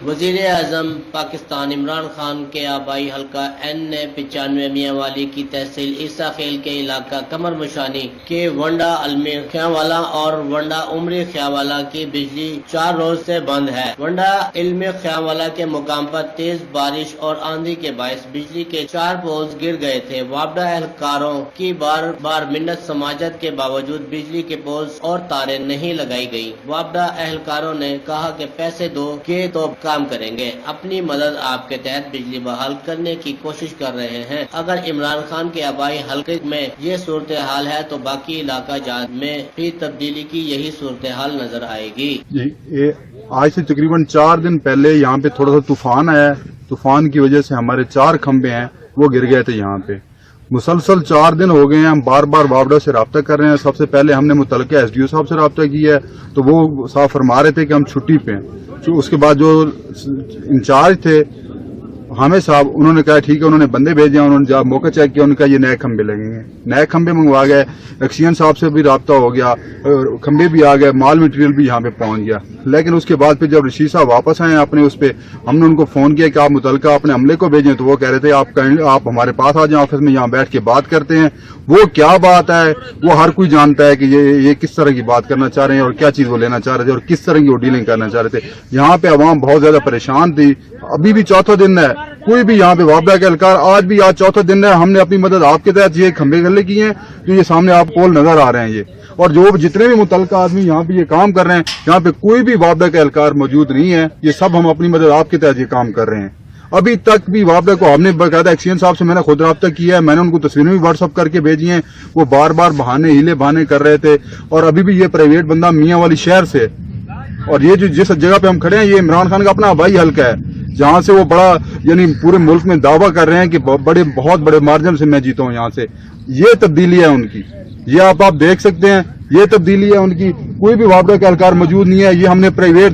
وزیر اعظم پاکستان عمران خان کے آبائی حلقہ N95 میاں والی کی تحصیل عیسیٰ خیل کے علاقہ کمر مشانی کے ونڈا علمی خیاوالا اور ونڈا عمری خیاوالا کی بجلی 4 روز سے بند ہے۔ ونڈا علمی خیاوالا کے مقام پر تیز بارش اور آندھی کے باعث بجلی کے 4 پولز گر گئے تھے۔ وابڈا اہلکاروں کی بار بار منت سماجت کے باوجود بجلی کے پولز اور تاریں نہیں لگائی گئی۔ وابڈا اہلکاروں نے کہا کہ پیسے دو کہ تو کام کریں گے، اپنی مدد آپ کے تحت بجلی بحال کرنے کی کوشش کر رہے ہیں۔ اگر عمران خان کے آبائی حلقے میں یہ صورتحال ہے تو باقی علاقہ جات میں بھی تبدیلی کی یہی صورتحال نظر آئے گی۔ آج سے تقریباً 4 دن پہلے یہاں پہ تھوڑا سا طوفان آیا ہے۔ طوفان کی وجہ سے ہمارے 4 کھمبے ہیں وہ گر گئے تھے یہاں پہ۔ مسلسل 4 دن ہو گئے ہیں، ہم بار بار وابڈا سے رابطہ کر رہے ہیں۔ سب سے پہلے ہم نے متعلقہ SDO صاحب سے رابطہ کیا ہے تو وہ صاحب فرما رہے تھے کہ ہم چھٹی پہ ہیں۔ اس کے بعد جو انچارج تھے حامد صاحب، انہوں نے کہا ٹھیک ہے، انہوں نے بندے بھیجے، انہوں نے جب موقع چیک کیا، انہوں نے کہا یہ نئے کھمبے لگیں گے، نئے کھمبے منگوا گئے۔ ایکسین صاحب سے بھی رابطہ ہو گیا، کھمبے بھی آ گئے، مال مٹیریل بھی یہاں پہ پہنچ گیا۔ لیکن اس کے بعد پھر جب رشید صاحب واپس آئے اپنے اس پہ، ہم نے ان کو فون کیا کہ آپ متعلقہ اپنے عملے کو بھیجیں تو وہ کہہ رہے تھے آپ ہمارے پاس آ جائیں، آفس میں یہاں بیٹھ کے بات کرتے ہیں۔ وہ کیا بات ہے وہ ہر کوئی جانتا ہے کہ یہ کس طرح کی بات کرنا چاہ رہے ہیں اور کیا چیز وہ لینا چاہ رہے تھے اور کس طرح کی وہ ڈیلنگ کرنا چاہ رہے تھے۔ یہاں پہ عوام بہت زیادہ پریشان تھی۔ ابھی بھی 4تھا دن ہے، کوئی بھی یہاں پہ وابڈا کے اہلکار آج 4تھا دن ہے، ہم نے اپنی مدد آپ کے تحت یہ کھمبے گلے کیے ہیں جو یہ سامنے آپ پول نظر آ رہے ہیں یہ، اور جو جتنے بھی متعلقہ آدمی یہاں پہ یہ کام کر رہے ہیں، یہاں پہ کوئی بھی وابڈا کے اہلکار موجود نہیں ہے، یہ سب ہم اپنی مدد آپ کے تحت یہ کام کر رہے ہیں۔ ابھی تک بھی وابڈا کو ہم نے باقاعدہ ایکسین صاحب سے میں نے خود رابطہ کیا ہے، میں نے ان کو تصویریں بھی واٹس ایپ کر کے بھیجی ہیں، وہ بار بار ہیلے بہانے کر رہے تھے۔ اور ابھی بھی یہ پرائیویٹ بندہ میاں والی شہر سے، اور یہ جو جس جگہ پہ ہم کھڑے ہیں یہ عمران خان کا اپنا آبائی حلقہ ہے، جہاں سے وہ بڑا یعنی پورے ملک میں دعویٰ کر رہے ہیں کہ بہت بڑے مارجن سے میں جیتا ہوں یہاں سے۔ یہ تبدیلی ہے ان کی، یہ آپ دیکھ سکتے ہیں، یہ تبدیلی ہے ان کی۔ کوئی بھی وابڈا کا اہلکار موجود نہیں ہے۔ یہ ہم نے پرائیویٹ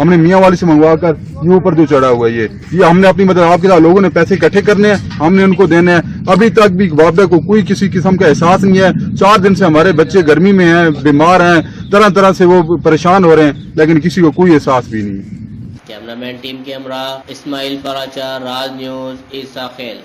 ہم نے میاں والی سے منگوا کر یہ اوپر جو چڑھا ہوا ہے یہ ہم نے اپنی مدد آپ کے ساتھ لوگوں نے پیسے اکٹھے کرنے ہیں، ہم نے ان کو دینے ہیں۔ ابھی تک بھی وابڈا کو کوئی کسی قسم کا احساس نہیں ہے۔ 4 دن سے ہمارے بچے گرمی میں ہیں، بیمار ہیں، طرح طرح سے وہ پریشان ہو رہے ہیں، لیکن کسی کو کوئی احساس بھی نہیں ہے۔ کیمرہ مین ٹیم کے ہمراہ اسماعیل پراچا، راج نیوز، عیسیٰ خیل۔